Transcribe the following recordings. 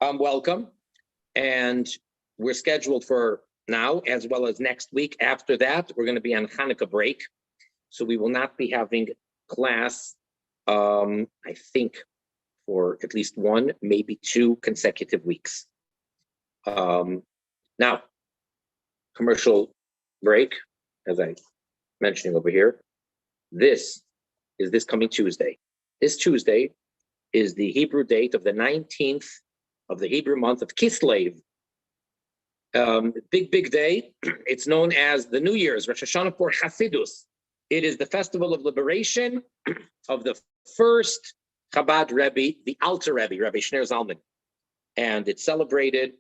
Welcome. And we're scheduled for now, as well as next week. After that, we're going to be on Hanukkah break. So we will not be having class, I think, for at least one, maybe 2 consecutive weeks. Now, commercial break, as I'm mentioning over here. This is this coming Tuesday. This Tuesday is the Hebrew date of the 19th of the Hebrew month of Kislev. Big day. It's known as the New Year's, Rosh Hashanah for Hasidus. It is the festival of liberation of the first Chabad Rebbe, the Alter Rebbe, Rabbi Shner Zalman. And it's celebrated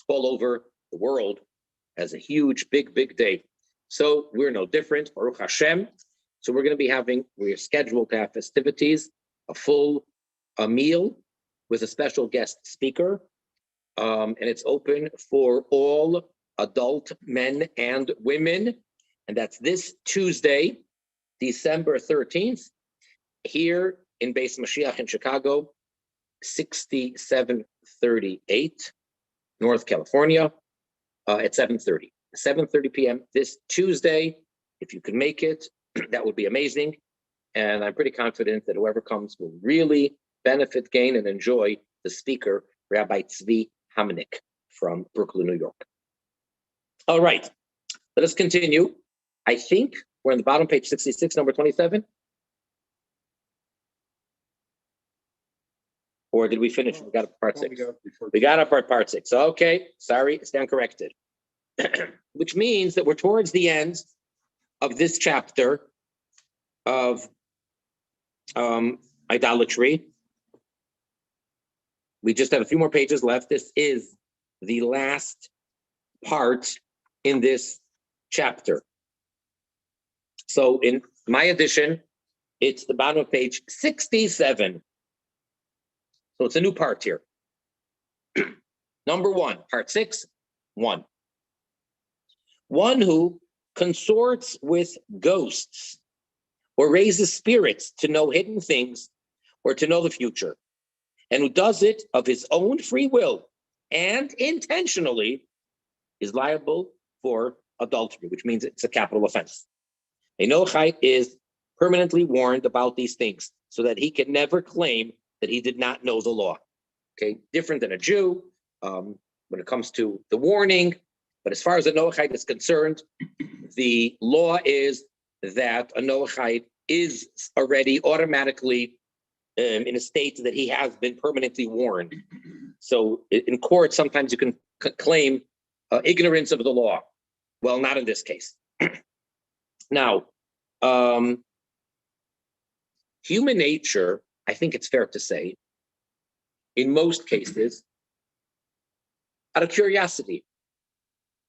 all over the world as a huge, big day. So we're no different, Baruch Hashem. So we're scheduled to have festivities, a full meal with a special guest speaker. And it's open for all adult men and women. And that's this Tuesday, December 13th, here in Beis Mashiach in Chicago, 6738 North California, at 7:30 p.m. this Tuesday. If you can make it, that would be amazing. And I'm pretty confident that whoever comes will really benefit, gain, and enjoy the speaker, Rabbi Tzvi Hamnick from Brooklyn, New York. All right, let us continue. I think we're on the bottom, page 66, number 27. Or did we finish? We got a part 6. We got a part 6. Okay, sorry, stand corrected. Which means that we're towards the end of this chapter of idolatry. We just have a few more pages left. This is the last part in this chapter. So in my edition, it's the bottom of page 67. So it's a new part here. Number 1, part 6, 1. One who consorts with ghosts or raises spirits to know hidden things or to know the future, and who does it of his own free will and intentionally is liable for adultery, which means it's a capital offense. A Noachite is permanently warned about these things so that he can never claim that he did not know the law. Okay, different than a Jew when it comes to the warning. But as far as a Noachite is concerned, the law is that a Noachite is already automatically in a state that he has been permanently warned. So in court, sometimes you can claim ignorance of the law. Well, not in this case. Now, human nature, I think it's fair to say, in most cases, out of curiosity,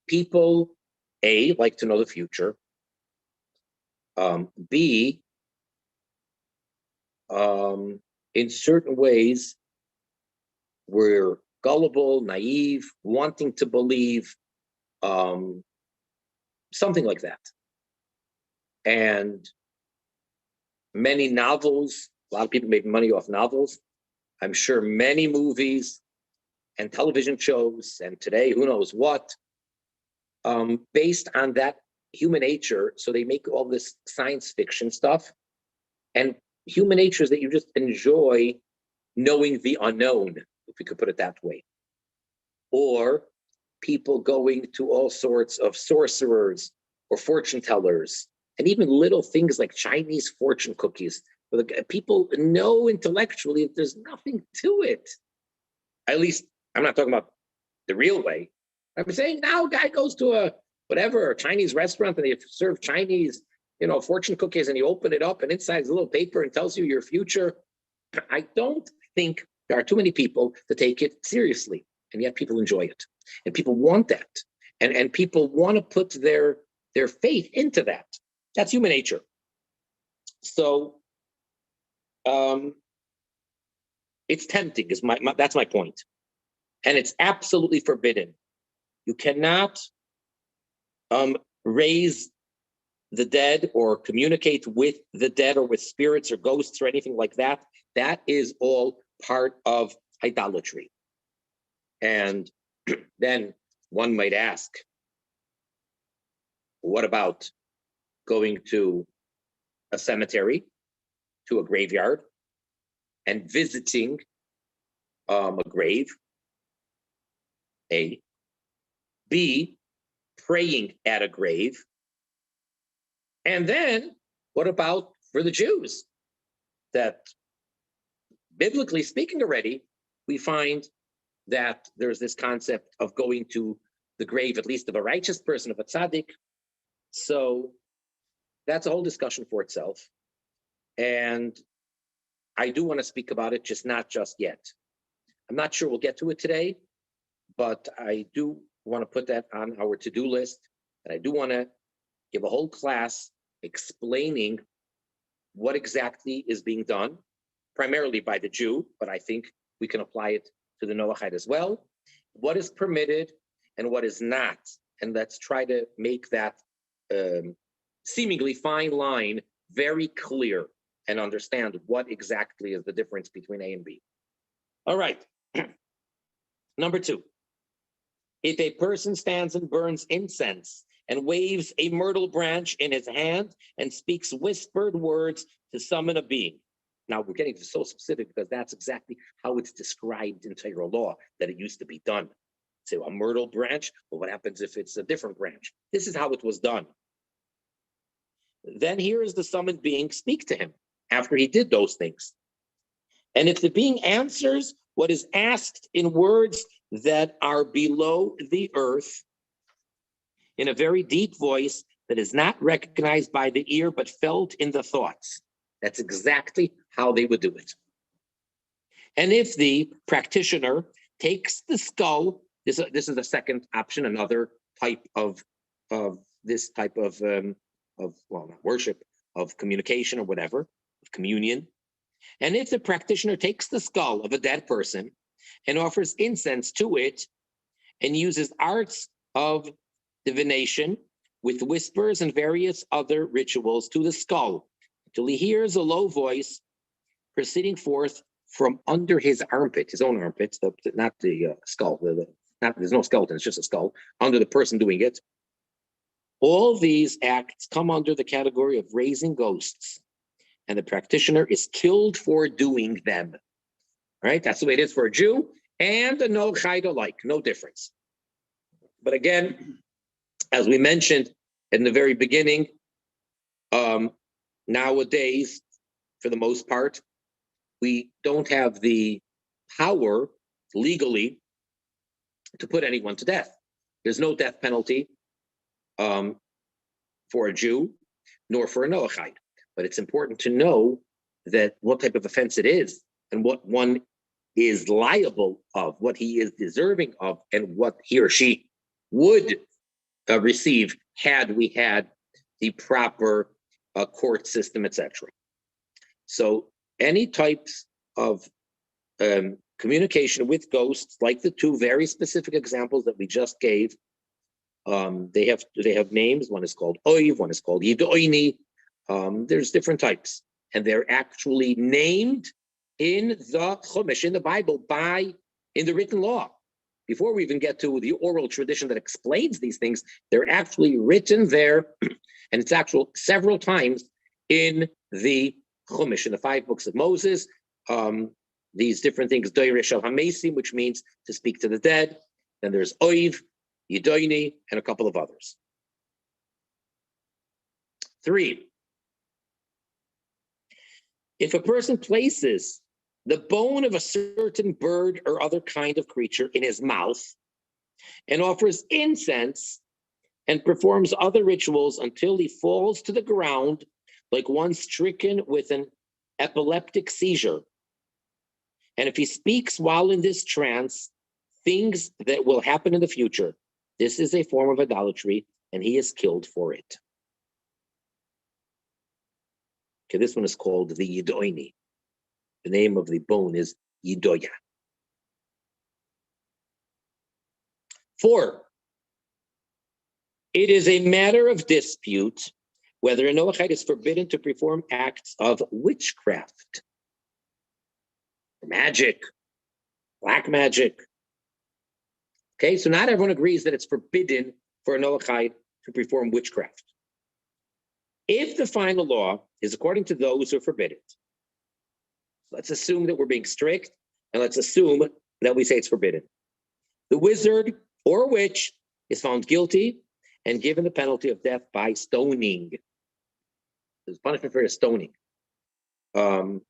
people, A, like to know the future, B, in certain ways, we're gullible, naive, wanting to believe, something like that. And many novels, a lot of people make money off novels. I'm sure many movies and television shows, and today, who knows what, based on that human nature. So they make all this science fiction stuff. And human nature is that you just enjoy knowing the unknown, if we could put it that way. Or people going to all sorts of sorcerers or fortune tellers, and even little things like Chinese fortune cookies. People know intellectually that there's nothing to it. At least, I'm not talking about the real way. I'm saying now a guy goes to a Chinese restaurant and they serve Chinese, fortune cookies, and you open it up and inside is a little paper and tells you your future. I don't think there are too many people to take it seriously, and yet people enjoy it. And people want that. And people want to put their faith into that. That's human nature. So it's tempting, that's my point. And it's absolutely forbidden. You cannot raise the dead or communicate with the dead or with spirits or ghosts or anything like that. That is all part of idolatry. And then one might ask, what about going to a cemetery, to a graveyard, and visiting a grave? A. B, praying at a grave. And then what about for the Jews? That biblically speaking already, we find that there's this concept of going to the grave, at least of a righteous person, of a tzaddik. So that's a whole discussion for itself. And I do want to speak about it, just not just yet. I'm not sure we'll get to it today, but I do want to put that on our to-do list. And I do want to give a whole class explaining what exactly is being done, primarily by the Jew, but I think we can apply it to the Noahide as well. What is permitted and what is not. And let's try to make that seemingly fine line very clear and understand what exactly is the difference between A and B. All right. Number 2. If a person stands and burns incense and waves a myrtle branch in his hand and speaks whispered words to summon a being. Now we're getting so specific because that's exactly how it's described in Torah law, that it used to be done. So a myrtle branch, well, what happens if it's a different branch? This is how it was done. Then here is the summoned being, speak to him after he did those things. And if the being answers what is asked in words that are below the earth, in a very deep voice that is not recognized by the ear, but felt in the thoughts. That's exactly how they would do it. And if the practitioner takes the skull, this is the second option, another type of this type of well, not worship, of communication or whatever, of communion. And if the practitioner takes the skull of a dead person and offers incense to it and uses arts of divination with whispers and various other rituals to the skull until he hears a low voice proceeding forth from under his armpit, his own armpit, not the skull, there's no skeleton, it's just a skull, under the person doing it. All these acts come under the category of raising ghosts, and the practitioner is killed for doing them. Right? That's the way it is for a Jew and a no-chayt alike, no difference. But again, as we mentioned in the very beginning, nowadays, for the most part, we don't have the power legally to put anyone to death. There's no death penalty for a Jew, nor for a Noachite. But it's important to know that what type of offense it is and what one is liable of, what he is deserving of, and what he or she would receive had we had the proper court system, etc. So any types of communication with ghosts, like the 2 very specific examples that we just gave, they have names. One is called Oiv, one is called Yidoini. There's different types, and they're actually named in the Chumash, in the Bible, in the written law. Before we even get to the oral tradition that explains these things, they're actually written there, and it's actual several times in the Chumash, in the 5 books of Moses. These different things, Doire Shel HaMesim, which means to speak to the dead. Then there's Oiv, Yidoini, and a couple of others. 3. If a person places the bone of a certain bird or other kind of creature in his mouth and offers incense and performs other rituals until he falls to the ground like one stricken with an epileptic seizure, and if he speaks while in this trance things that will happen in the future, this is a form of idolatry, and he is killed for it. Okay, this one is called the Yidoini. The name of the bone is Yidoya. 4. It is a matter of dispute whether a Noachite is forbidden to perform acts of witchcraft, magic, black magic. Okay, so not everyone agrees that it's forbidden for a Noachide to perform witchcraft. If the final law is according to those who forbid it, let's assume that we're being strict, and let's assume that we say it's forbidden. The wizard or witch is found guilty and given the penalty of death by stoning. There's punishment for stoning. Now,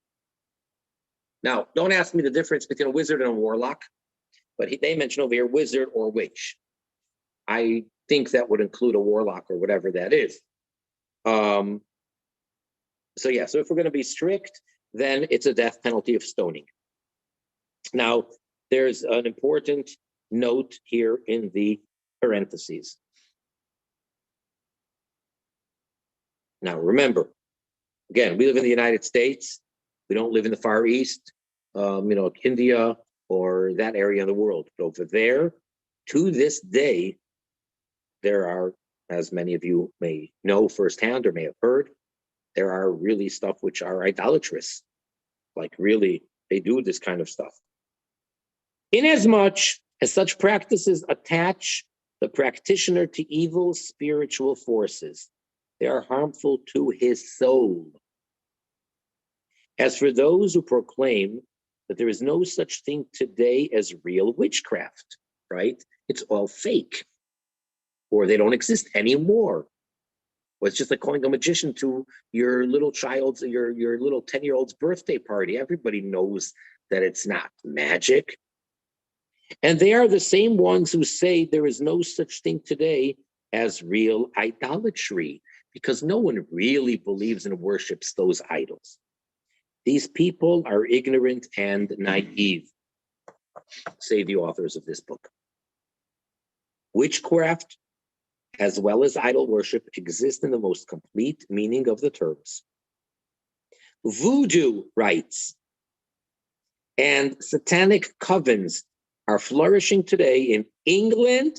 don't ask me the difference between a wizard and a warlock, but they mention over here wizard or witch. I think that would include a warlock or whatever that is. So if we're going to be strict, then it's a death penalty of stoning. Now, there's an important note here in the parentheses. Now, remember, again, we live in the United States. We don't live in the Far East, India or that area of the world. But over there, to this day, there are, as many of you may know firsthand or may have heard, there are really stuff which are idolatrous. Like really, they do this kind of stuff. Inasmuch as such practices attach the practitioner to evil spiritual forces, they are harmful to his soul. As for those who proclaim that there is no such thing today as real witchcraft, right? It's all fake, or they don't exist anymore. Or it's just like calling a magician to your little child's, your little 10-year-old's birthday party. Everybody knows that it's not magic. And they are the same ones who say there is no such thing today as real idolatry, because no one really believes and worships those idols. These people are ignorant and naive, say the authors of this book. Witchcraft, as well as idol worship, exist in the most complete meaning of the terms. Voodoo rites and satanic covens are flourishing today in England,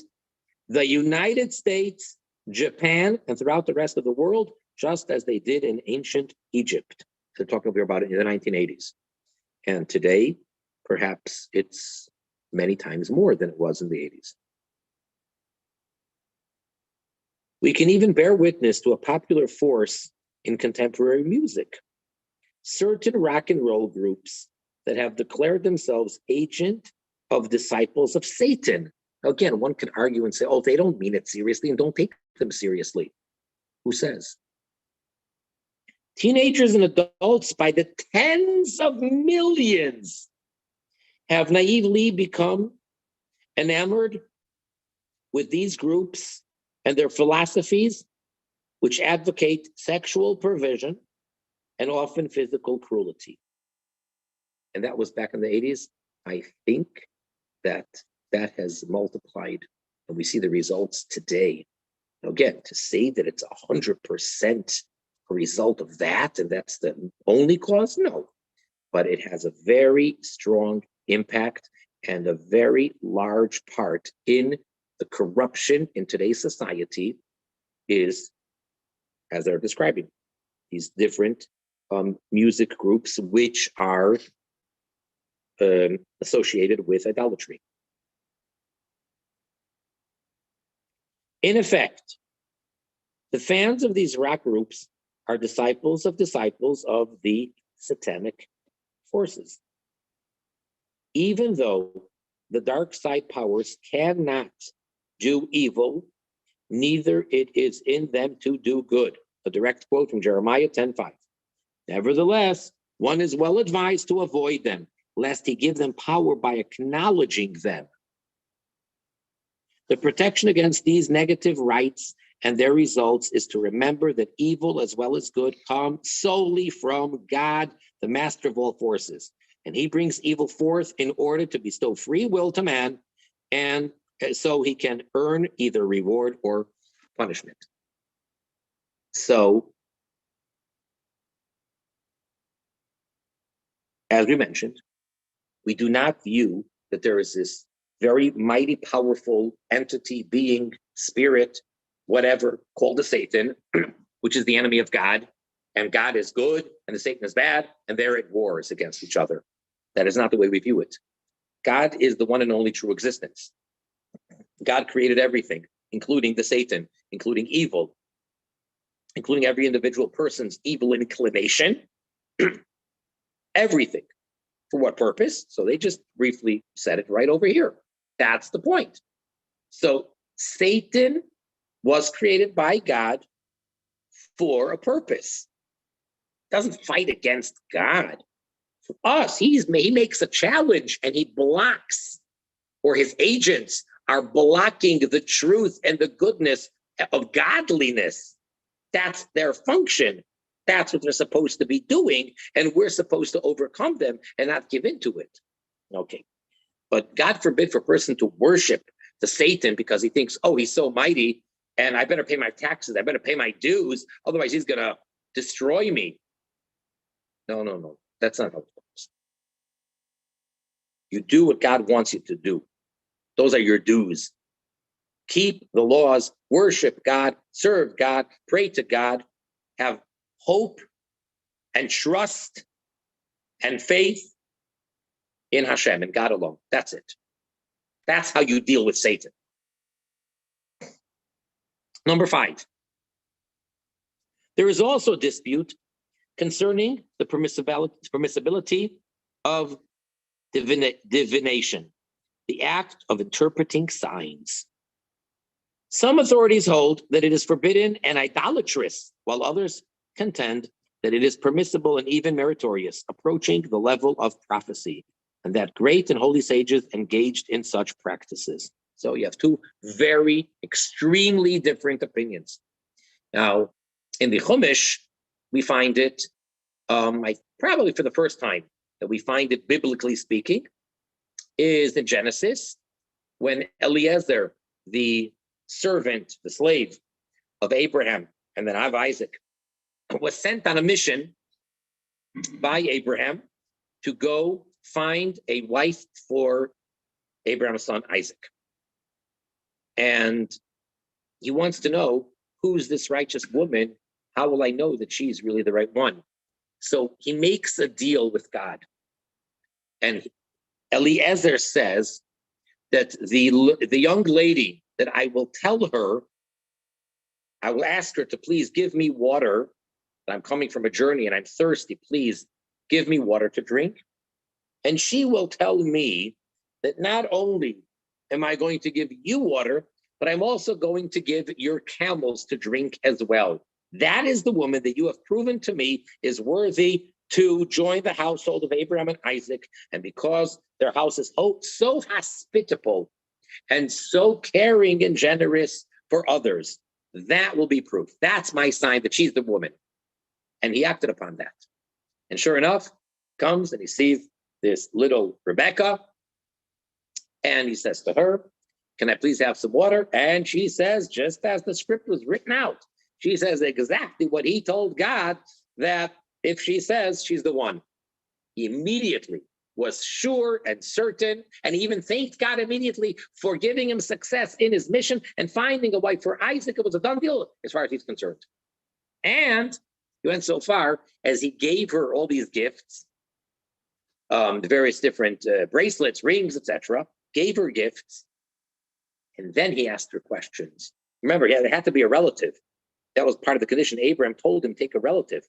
the United States, Japan, and throughout the rest of the world, just as they did in ancient Egypt. They're talking over about it in the 1980s. And today, perhaps it's many times more than it was in the 80s. We can even bear witness to a popular force in contemporary music. Certain rock and roll groups that have declared themselves agent of disciples of Satan. Now, again, one could argue and say, oh, they don't mean it seriously and don't take them seriously. Who says? Teenagers and adults by the tens of millions have naively become enamored with these groups and their philosophies, which advocate sexual perversion and often physical cruelty. And that was back in the 80s. I think that has multiplied, and we see the results today. Now, again, to say that it's 100% a result of that, and that's the only cause, no. But it has a very strong impact and a very large part in the corruption in today's society is, as they're describing, these different music groups which are associated with idolatry. In effect, the fans of these rock groups are disciples of the satanic forces. Even though the dark side powers cannot do evil, neither it is in them to do good. A direct quote from Jeremiah 10:5. Nevertheless, one is well advised to avoid them, lest he give them power by acknowledging them. The protection against these negative rights and their results is to remember that evil as well as good come solely from God, the master of all forces. And he brings evil forth in order to bestow free will to man, and so he can earn either reward or punishment. So, as we mentioned, we do not view that there is this very mighty, powerful entity, being, spirit, whatever, called the Satan, which is the enemy of God, and God is good and the Satan is bad, and they're at wars against each other. That is not the way we view it. God is the one and only true existence. God created everything, including the Satan, including evil, including every individual person's evil inclination, everything. For what purpose? So they just briefly said it right over here. That's the point. So Satan was created by God for a purpose. Doesn't fight against God. For us, he makes a challenge and he blocks, or his agents are blocking the truth and the goodness of godliness. That's their function. That's what they're supposed to be doing, and we're supposed to overcome them and not give into it. Okay. But God forbid for a person to worship the Satan because he thinks, oh, he's so mighty, and I better pay my taxes, I better pay my dues, otherwise he's going to destroy me. No. That's not how it works. You do what God wants you to do. Those are your dues. Keep the laws, worship God, serve God, pray to God, have hope and trust and faith in Hashem and God alone. That's it. That's how you deal with Satan. Number 5. There is also a dispute concerning the permissibility of divination, the act of interpreting signs. Some authorities hold that it is forbidden and idolatrous, while others contend that it is permissible and even meritorious, approaching the level of prophecy, and that great and holy sages engaged in such practices. So you have two very extremely different opinions. Now, in the Chumash, we find it, probably for the first time that we find it biblically speaking, is in Genesis, when Eliezer, the servant, the slave of Abraham, and then of Isaac, was sent on a mission by Abraham to go find a wife for Abraham's son Isaac. And he wants to know, who's this righteous woman? How will I know that she's really the right one? So he makes a deal with God. And Eliezer says that the young lady that I will tell her, I will ask her to please give me water. I'm coming from a journey and I'm thirsty. Please give me water to drink. And she will tell me that not only am I going to give you water, but I'm also going to give your camels to drink as well. That is the woman that you have proven to me is worthy to join the household of Abraham and Isaac. And because their house is so hospitable and so caring and generous for others, that will be proof. That's my sign that she's the woman. And he acted upon that. And sure enough, comes and he sees this little Rebecca, and he says to her, can I please have some water? And she says, just as the script was written out, she says exactly what he told God, that if she says, she's the one. He immediately was sure and certain, and he even thanked God immediately for giving him success in his mission and finding a wife for Isaac. It was a done deal as far as he's concerned. And he went so far as he gave her all these gifts, the various different bracelets, rings, etc., gave her gifts, and then he asked her questions. Remember, it had to be a relative. That was part of the condition. Abraham told him, take a relative.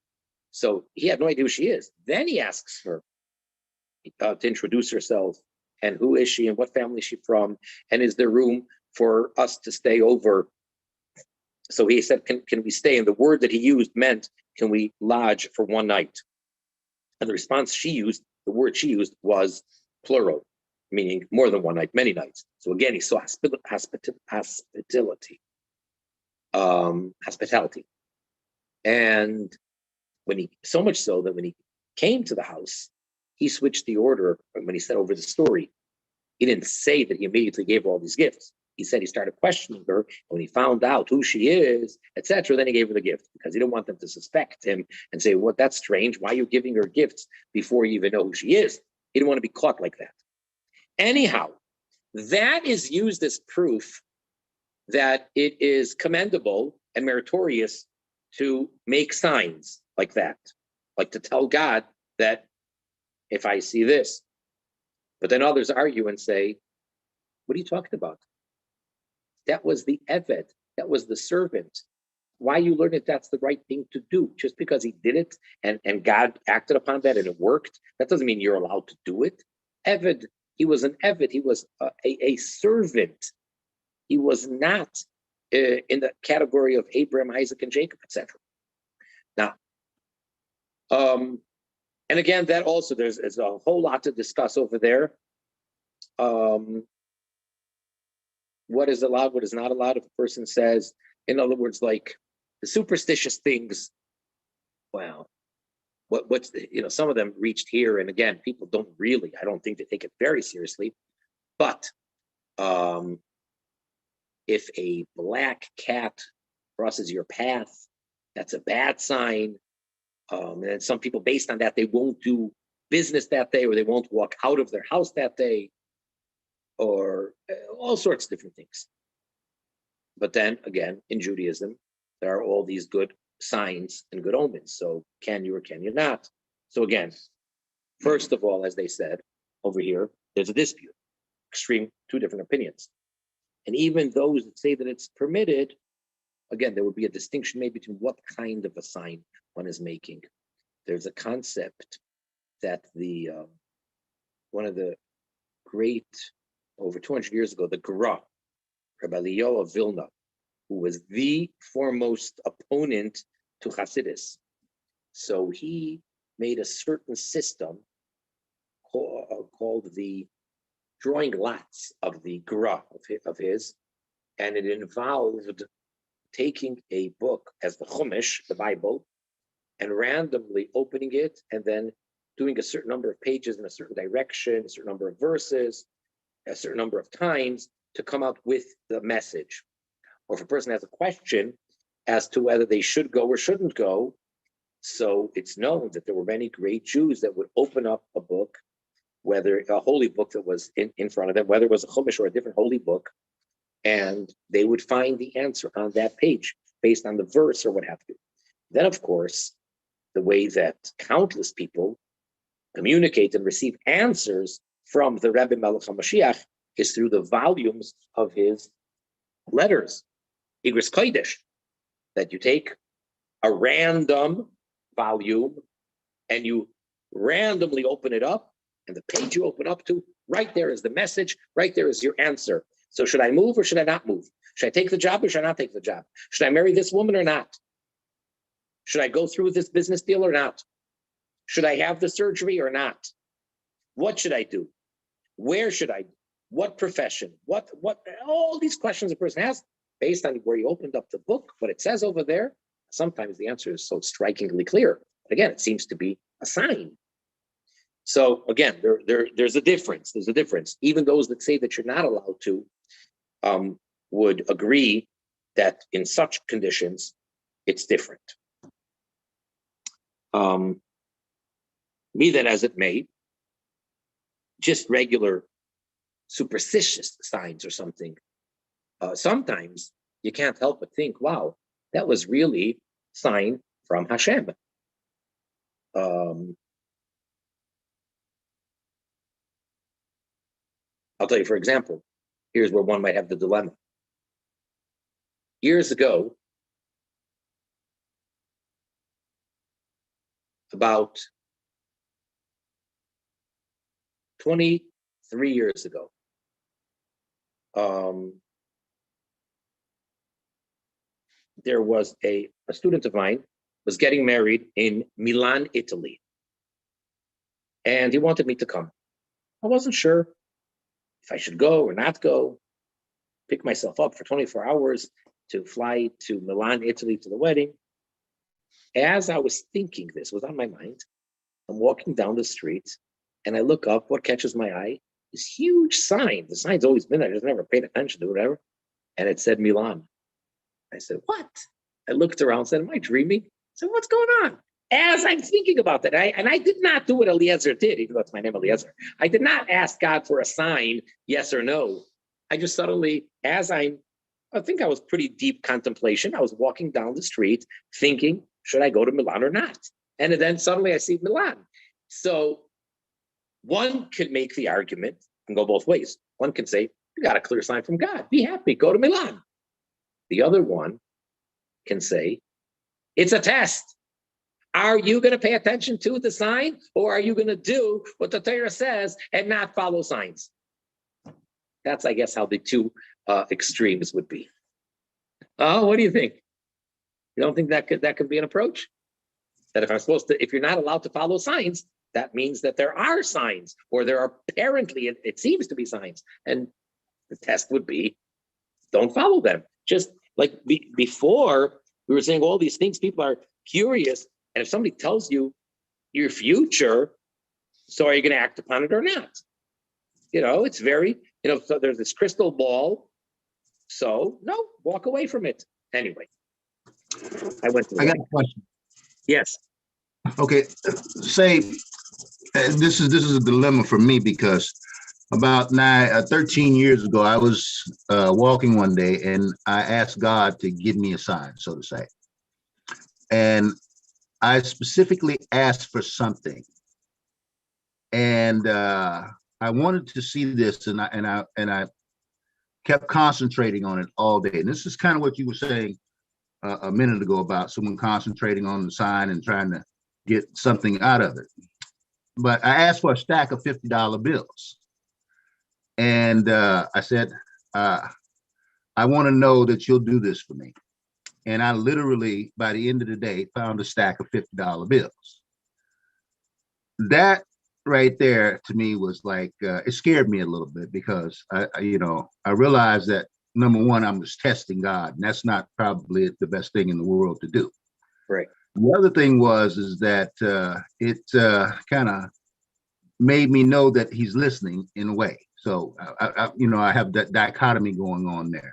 So he had no idea who she is. Then he asks her to introduce herself, and who is she, and what family is she from, and is there room for us to stay over? So he said, can we stay? And the word that he used meant, can we lodge for one night? And the response she used, the word she used was plural, meaning more than one night, many nights. So again, he saw hospitality. And so much so that when he came to the house, he switched the order. When he said over the story, he didn't say that he immediately gave her all these gifts. He said he started questioning her. And when he found out who she is, etc., then he gave her the gift, because he didn't want them to suspect him and say, well, that's strange. Why are you giving her gifts before you even know who she is? He didn't want to be caught like that. Anyhow, that is used as proof that it is commendable and meritorious to make signs like that, like to tell God that if I see this, But then others argue and say, what are you talking about? That was the Eved, that was the servant. Why you learn it, that's the right thing to do. Just because he did it and God acted upon that and it worked, that doesn't mean you're allowed to do it. Eved, he was an Eved, he was a servant. He was not in the category of Abraham, Isaac, and Jacob, etc. Now, and again, that also, there's a whole lot to discuss over there. What is allowed, what is not allowed. If a person says, in other words, like the superstitious things, well, what's the, some of them reached here, and again, people don't really, I don't think they take it very seriously. But if a black cat crosses your path, that's a bad sign. And some people, based on that, they won't do business that day, or they won't walk out of their house that day, or all sorts of different things. But then again, in Judaism, there are all these good signs and good omens. So can you or can you not? So again, first of all, as they said over here, there's a dispute, extreme, two different opinions. And even those that say that it's permitted, again, there would be a distinction made between what kind of a sign one is making. There's a concept that the one of the great, over 200 years ago, the Gra, Rabbi Leo of Vilna, who was the foremost opponent to Hasidus. So he made a certain system called the drawing lots of the Gra of his, and it involved taking a book as the Chumash, the Bible, and randomly opening it and then doing a certain number of pages in a certain direction, a certain number of verses, a certain number of times to come out with the message. Or if a person has a question as to whether they should go or shouldn't go, so it's known that there were many great Jews that would open up a book, whether a holy book that was in front of them, whether it was a Chumash or a different holy book, and they would find the answer on that page based on the verse or what have you. Then, of course, the way that countless people communicate and receive answers from the Rebbe Melech HaMashiach is through the volumes of his letters, Igris Kodesh, that you take a random volume and you randomly open it up, and the page you open up to, right there is the message, right there is your answer. So should I move or should I not move? Should I take the job or should I not take the job? Should I marry this woman or not? Should I go through this business deal or not? Should I have the surgery or not? What should I do? Where should I? What profession? What? All these questions a person has based on where you opened up the book, what it says over there. Sometimes the answer is so strikingly clear. Again, it seems to be a sign. So again, there's a difference. There's a difference. Even those that say that you're not allowed to would agree that in such conditions, it's different. Be that as it may, just regular superstitious signs or something, sometimes you can't help but think, wow, that was really a sign from Hashem. I'll tell you, for example, here's where one might have the dilemma. Years ago, about 23 years ago, there was a student of mine was getting married in Milan, Italy. And he wanted me to come. I wasn't sure if I should go or not go, pick myself up for 24 hours to fly to Milan, Italy to the wedding. As I was thinking this, was on my mind, I'm walking down the street and I look up, what catches my eye? This huge sign. The sign's always been there, I just never paid attention to it, whatever. And it said Milan. I said, what? I looked around and said, am I dreaming? I said, what's going on? As I'm thinking about that, I did not do what Eliezer did, even though it's my name, Eliezer. I did not ask God for a sign, yes or no. I just suddenly, I think I was pretty deep contemplation. I was walking down the street thinking, should I go to Milan or not? And then suddenly I see Milan. So One could make the argument and go both ways. One can say, you got a clear sign from God. Be happy. Go to Milan. The other one can say, it's a test. Are you going to pay attention to the sign, or are you going to do what the Torah says and not follow signs? That's, I guess, how the two extremes would be. Oh, what do you think? You don't think that could be an approach? That if you're not allowed to follow signs, that means that there are signs, or there are apparently, it seems to be signs. And the test would be, don't follow them. Just like before, we were saying all these things, people are curious. And if somebody tells you your future, so are you going to act upon it or not? It's very, so there's this crystal ball. So no, walk away from it. Anyway, I got a question. Yes. Okay. Say, this is a dilemma for me, because about 13 years ago, I was walking one day and I asked God to give me a sign, so to say. And I specifically asked for something, and I wanted to see this, and I kept concentrating on it all day. And this is kind of what you were saying a minute ago about someone concentrating on the sign and trying to get something out of it. But I asked for a stack of $50 bills, and I said, I want to know that you'll do this for me. And I literally, by the end of the day, found a stack of $50 bills. That right there to me was like, it scared me a little bit, because I realized that, number one, I'm just testing God, and that's not probably the best thing in the world to do. Right. The other thing is that it kind of made me know that he's listening in a way. So I have that dichotomy going on there.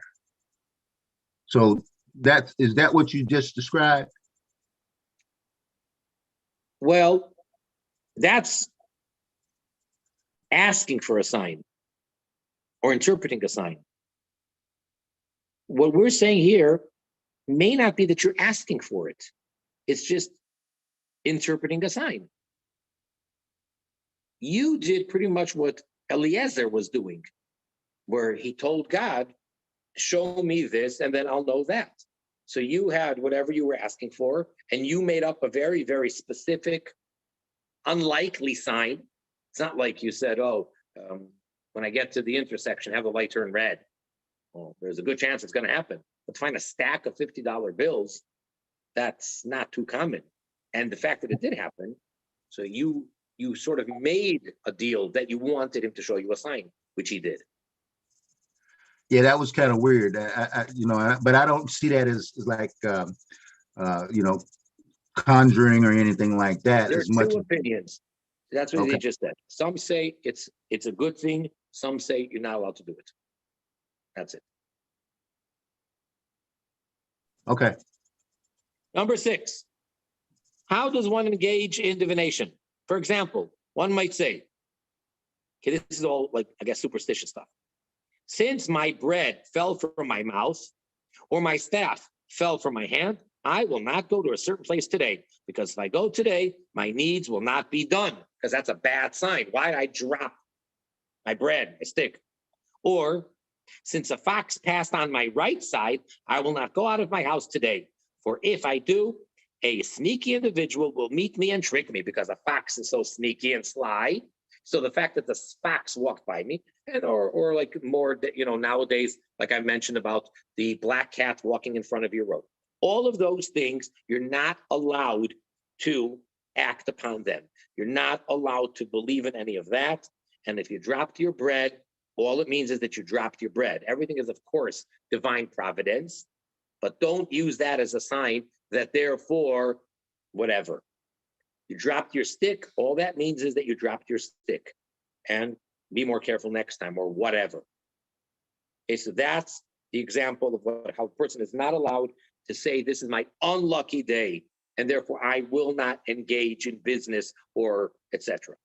So is that what you just described? Well, that's asking for a sign or interpreting a sign. What we're saying here may not be that you're asking for it. It's just interpreting a sign. You did pretty much what Eliezer was doing, where he told God, show me this, and then I'll know that. So you had whatever you were asking for, and you made up a very, very specific, unlikely sign. It's not like you said, when I get to the intersection, have the light turn red. Well, there's a good chance it's going to happen. But to find a stack of $50 bills, that's not too common. And the fact that it did happen, so you sort of made a deal that you wanted him to show you a sign, which he did. Yeah, that was kind of weird. But I don't see that as like, conjuring or anything like that. There are two opinions. That's what they just said. Some say it's a good thing. Some say you're not allowed to do it. That's it. Okay. Number 6. How does one engage in divination? For example, one might say, okay, this is all like, I guess, superstitious stuff. Since my bread fell from my mouth, or my staff fell from my hand, I will not go to a certain place today, because if I go today, my needs will not be done, because that's a bad sign. Why did I drop my bread, my stick? Or, since a fox passed on my right side, I will not go out of my house today, for if I do, a sneaky individual will meet me and trick me, because a fox is so sneaky and sly. So the fact that the fox walked by me, and or like more, nowadays, like I mentioned about the black cat walking in front of your road, all of those things, you're not allowed to act upon them. You're not allowed to believe in any of that. And if you dropped your bread, all it means is that you dropped your bread. Everything is, of course, divine providence, but don't use that as a sign that therefore, whatever. You dropped your stick, all that means is that you dropped your stick, and be more careful next time, or whatever. Okay, so that's the example of how a person is not allowed to say, this is my unlucky day, and therefore I will not engage in business or etc.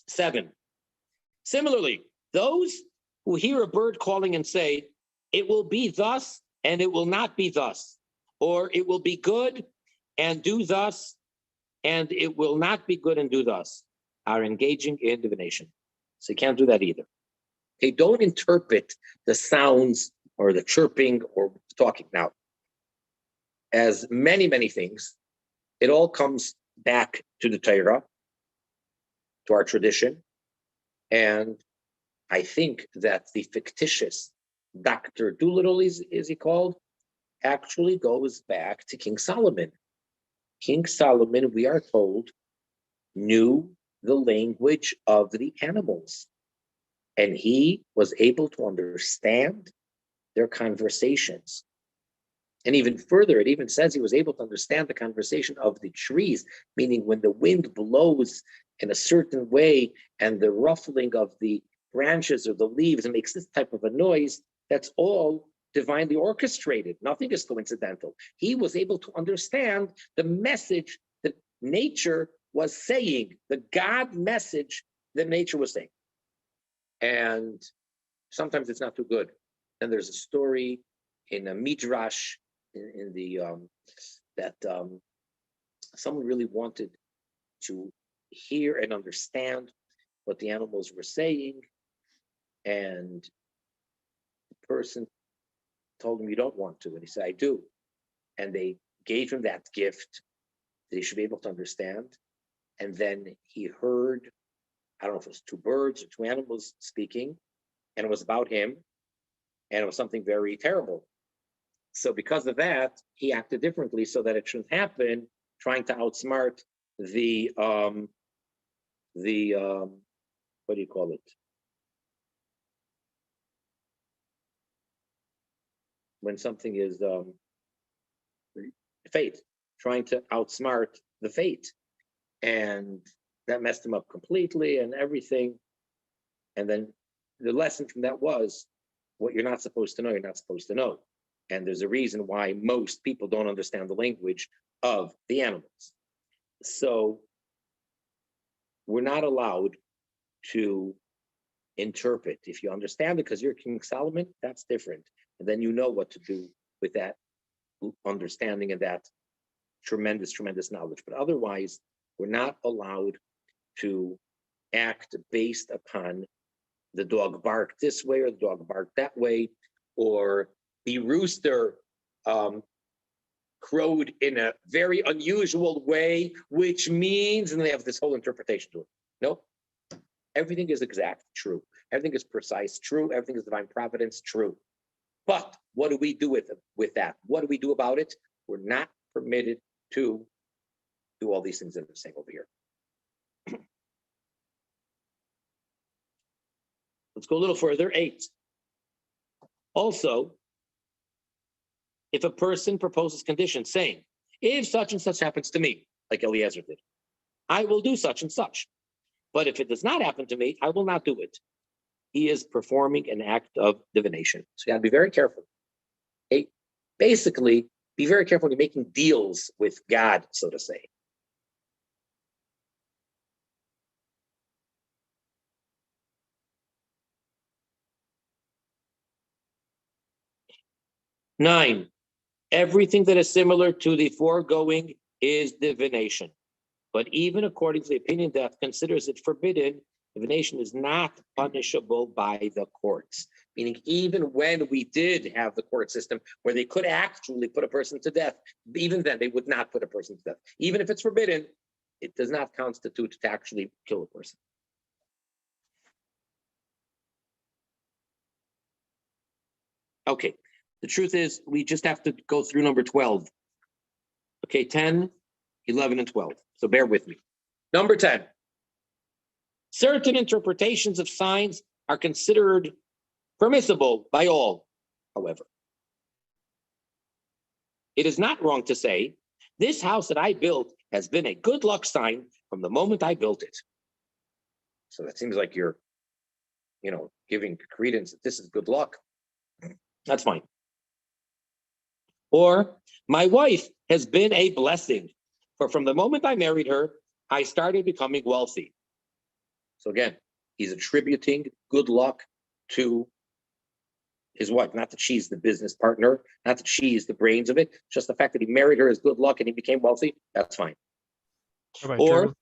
Seven. Similarly, those who hear a bird calling and say, it will be thus and it will not be thus, or it will be good and do thus, and it will not be good and do thus, are engaging in divination. So you can't do that either. Okay, don't interpret the sounds or the chirping or talking now as many, many things. It all comes back to the Torah, to our tradition. And I think that the fictitious Dr. Doolittle, is he called, actually goes back to King Solomon. King Solomon, we are told, knew the language of the animals. And he was able to understand their conversations. And even further, it even says he was able to understand the conversation of the trees, meaning when the wind blows in a certain way and the ruffling of the branches or the leaves, and makes this type of a noise, that's all divinely orchestrated. Nothing is coincidental. He was able to understand the message that nature was saying, the God message that nature was saying. And sometimes it's not too good. And there's a story in a midrash in the that someone really wanted to hear and understand what the animals were saying, and the person told him, "You don't want to," and he said, "I do." And they gave him that gift that he should be able to understand. And then he heard, I don't know if it was two birds or two animals speaking, and it was about him, and it was something very terrible. So because of that, he acted differently so that it shouldn't happen, trying to outsmart the what do you call it? When something is fate, trying to outsmart the fate. And that messed him up completely and everything. And then the lesson from that was, what you're not supposed to know, you're not supposed to know. And there's a reason why most people don't understand the language of the animals. So we're not allowed to interpret. If you understand it because you're King Solomon, that's different. And then you know what to do with that understanding and that tremendous, tremendous knowledge. But otherwise, we're not allowed to act based upon the dog barked this way or the dog barked that way, or the rooster crowed in a very unusual way, which means, and they have this whole interpretation to it. Nope. Everything is exact, true. Everything is precise, true. Everything is divine providence, true. But what do we do with that? What do we do about it? We're not permitted to do all these things that are saying over here. Let's go a little further. 8. Also, if a person proposes conditions saying, if such and such happens to me, like Eliezer did, I will do such and such. But if it does not happen to me, I will not do it. He is performing an act of divination. So you got to be very careful. Okay? Basically, be very careful when you're making deals with God, so to say. Nine, everything that is similar to the foregoing is divination. But even according to the opinion that considers it forbidden, divination is not punishable by the courts. Meaning, even when we did have the court system where they could actually put a person to death, even then they would not put a person to death. Even if it's forbidden, it does not constitute to actually kill a person. Okay, the truth is we just have to go through number 12. Okay, 10, 11, and 12. So bear with me. Number 10. Certain interpretations of signs are considered permissible by all, however. It is not wrong to say, this house that I built has been a good luck sign from the moment I built it. So that seems like you're, giving credence that this is good luck. That's fine. Or, my wife has been a blessing, for from the moment I married her, I started becoming wealthy. So again, he's attributing good luck to his wife. Not that she's the business partner, not that she's the brains of it, just the fact that he married her is good luck and he became wealthy. That's fine. Or,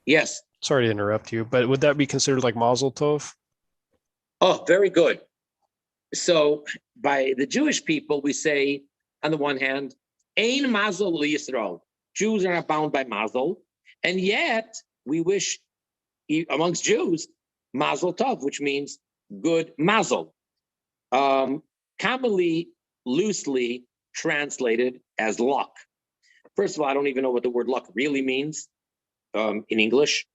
yes. Sorry to interrupt you, but would that be considered like Mazel Tov? Oh, very good. So by the Jewish people, we say, on the one hand, Ein Mazel Yisrael. Jews are not bound by Mazel. And yet we wish amongst Jews, Mazel Tov, which means good Mazel. Commonly, loosely translated as luck. First of all, I don't even know what the word luck really means in English.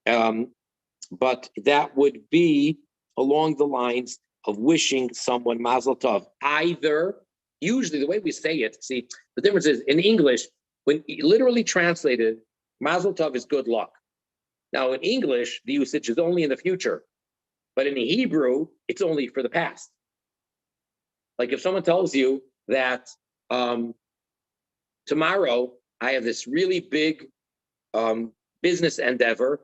But that would be along the lines of wishing someone Mazel Tov. Either, usually the way we say it, see, the difference is in English, when literally translated, Mazel Tov is good luck. Now in English, the usage is only in the future, but in Hebrew, it's only for the past. Like if someone tells you that tomorrow I have this really big business endeavor,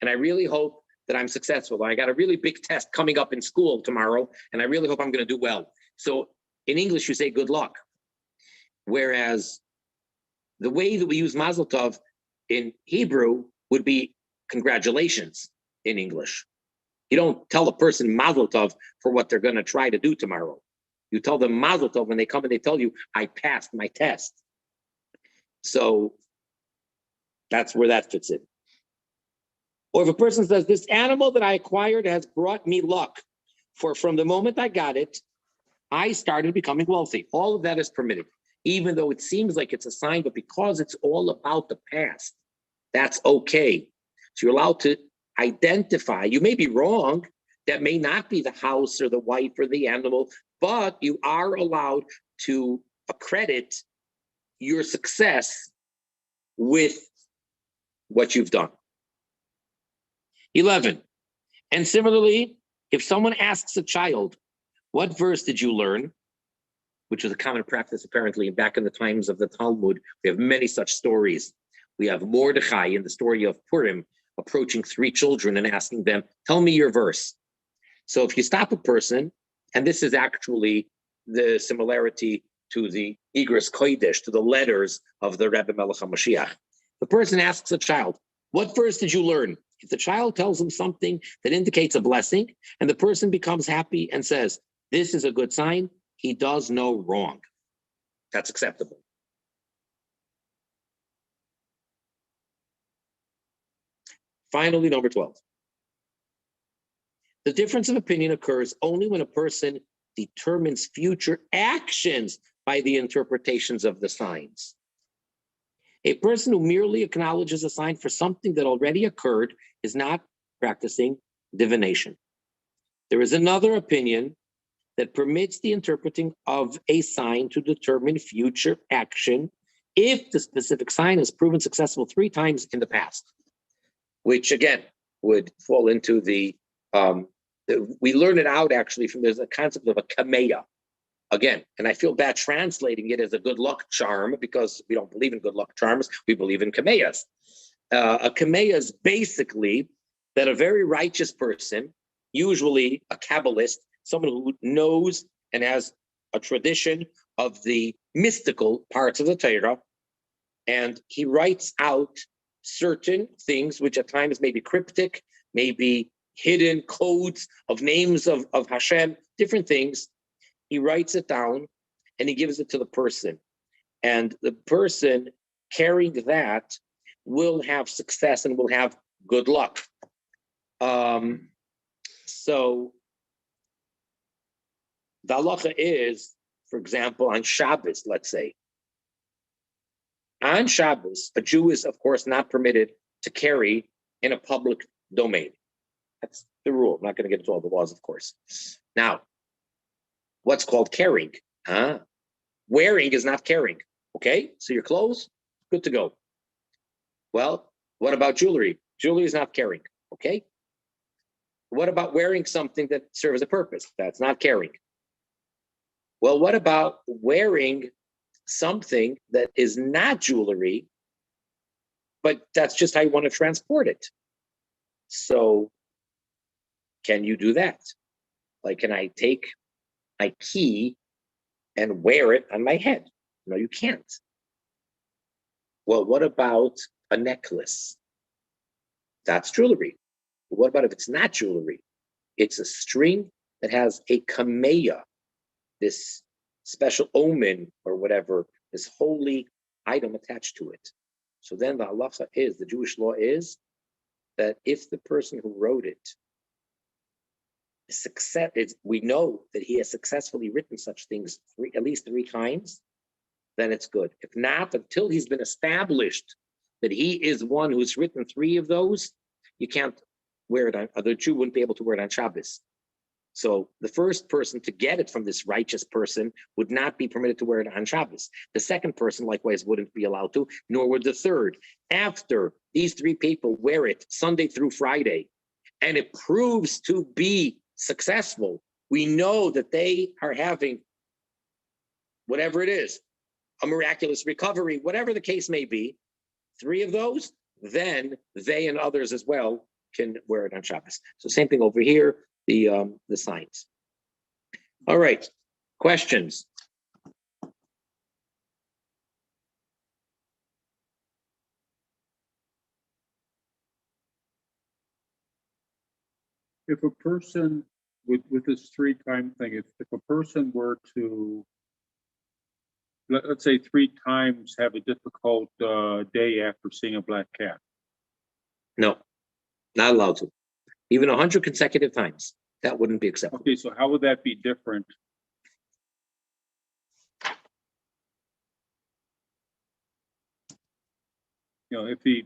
and I really hope that I'm successful. I got a really big test coming up in school tomorrow, and I really hope I'm going to do well. So in English, you say good luck. Whereas the way that we use Mazel Tov in Hebrew would be congratulations in English. You don't tell a person Mazel Tov for what they're going to try to do tomorrow. You tell them Mazel Tov when they come and they tell you, I passed my test. So that's where that fits in. Or if a person says, this animal that I acquired has brought me luck, for from the moment I got it, I started becoming wealthy. All of that is permitted, even though it seems like it's a sign, but because it's all about the past, that's okay. So you're allowed to identify. You may be wrong. That may not be the house or the wife or the animal, but you are allowed to accredit your success with what you've done. 11. And similarly, if someone asks a child, what verse did you learn? Which was a common practice, apparently, back in the times of the Talmud. We have many such stories. We have Mordechai in the story of Purim approaching 3 children and asking them, tell me your verse. So if you stop a person, and this is actually the similarity to the Igros Kodesh, to the letters of the Rebbe Melech HaMashiach. The person asks a child, what verse did you learn? If the child tells him something that indicates a blessing, and the person becomes happy and says, this is a good sign, he does no wrong. That's acceptable. Finally, number 12. The difference of opinion occurs only when a person determines future actions by the interpretations of the signs. A person who merely acknowledges a sign for something that already occurred is not practicing divination. There is another opinion that permits the interpreting of a sign to determine future action if the specific sign has proven successful 3 times in the past, which again would fall into we learn it out actually from, there's a concept of a kameya. Again, and I feel bad translating it as a good luck charm because we don't believe in good luck charms, we believe in kameyas. A kameya is basically that a very righteous person, usually a Kabbalist, someone who knows and has a tradition of the mystical parts of the Torah, and he writes out certain things which at times may be cryptic, may be hidden codes of names of Hashem, different things. He writes it down and he gives it to the person. And the person carrying that will have success and will have good luck. So the halacha is, for example, on Shabbos, let's say. On Shabbos, a Jew is, of course, not permitted to carry in a public domain. That's the rule. I'm not going to get into all the laws, of course. Now, what's called carrying? Wearing is not carrying. Okay, so your clothes, good to go. Well, what about jewelry? Jewelry is not carrying. Okay. What about wearing something that serves a purpose? That's not carrying. Well, what about wearing something that is not jewelry, but that's just how you want to transport it? So can you do that? Like, can I take my key and wear it on my head. No, you can't. Well, what about a necklace? That's jewelry. But what about if it's not jewelry? It's a string that has a kameya, this special omen or whatever, this holy item attached to it. So then the halacha is, the Jewish law is, that if the person who wrote it we know that he has successfully written such things at least 3 times, then it's good. If not, until he's been established that he is one who's written 3 of those, you can't wear it on, the Jew wouldn't be able to wear it on Shabbos. So the first person to get it from this righteous person would not be permitted to wear it on Shabbos. The second person likewise wouldn't be allowed to, nor would the third. After these 3 people wear it Sunday through Friday, and it proves to be successful, we know that they are having whatever it is, a miraculous recovery, whatever the case may be, 3 of those, then they and others as well can wear it on Shabbos. So same thing over here, the signs. All right, questions? If a person with this 3-time thing, if a person were to, let's say 3 times have a difficult day after seeing a black cat. No, not allowed to. Even 100 consecutive times, that wouldn't be acceptable. Okay, so how would that be different? You know, if he,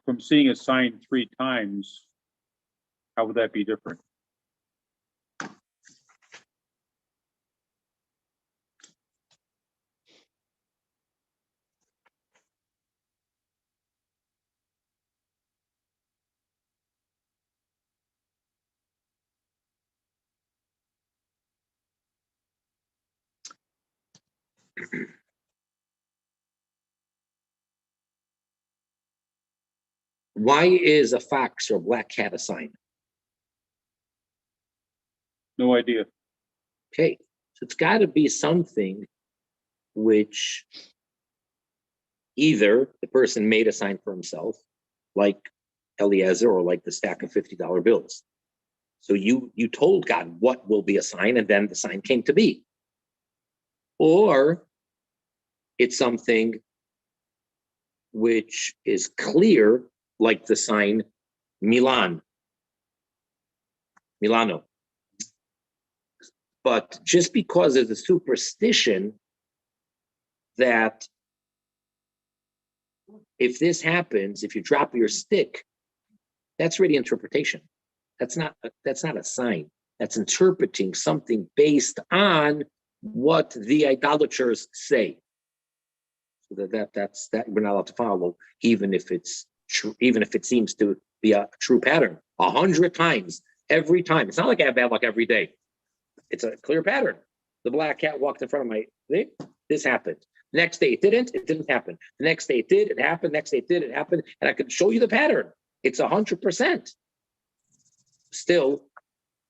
from seeing a sign 3 times, how would that be different? Why is a fox or a black cat a sign? No idea. Okay, so it's got to be something which either the person made a sign for himself, like Eliezer, or like the stack of $50 bills. So you told God what will be a sign, and then the sign came to be. Or it's something which is clear, like the sign Milano. But just because there's a superstition that if this happens, if you drop your stick, that's really interpretation. That's not a sign. That's interpreting something based on what the idolaters say. So that's we're not allowed to follow, even if it's true, even if it seems to be a true pattern. 100 times, every time. It's not like I have bad luck every day. It's a clear pattern. The black cat walked in front of my thing. This happened. Next day it didn't happen. The next day it did, it happened. Next day it did, it happened. And I could show you the pattern. It's 100%. Still,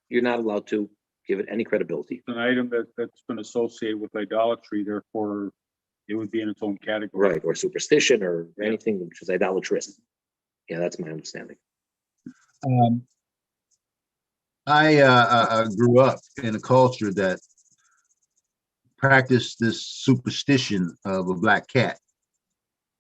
you're not allowed to give it any credibility. It's an item that's been associated with idolatry, therefore it would be in its own category. Right, or superstition, or anything which is idolatrous. Yeah, that's my understanding. I grew up in a culture that practiced this superstition of a black cat.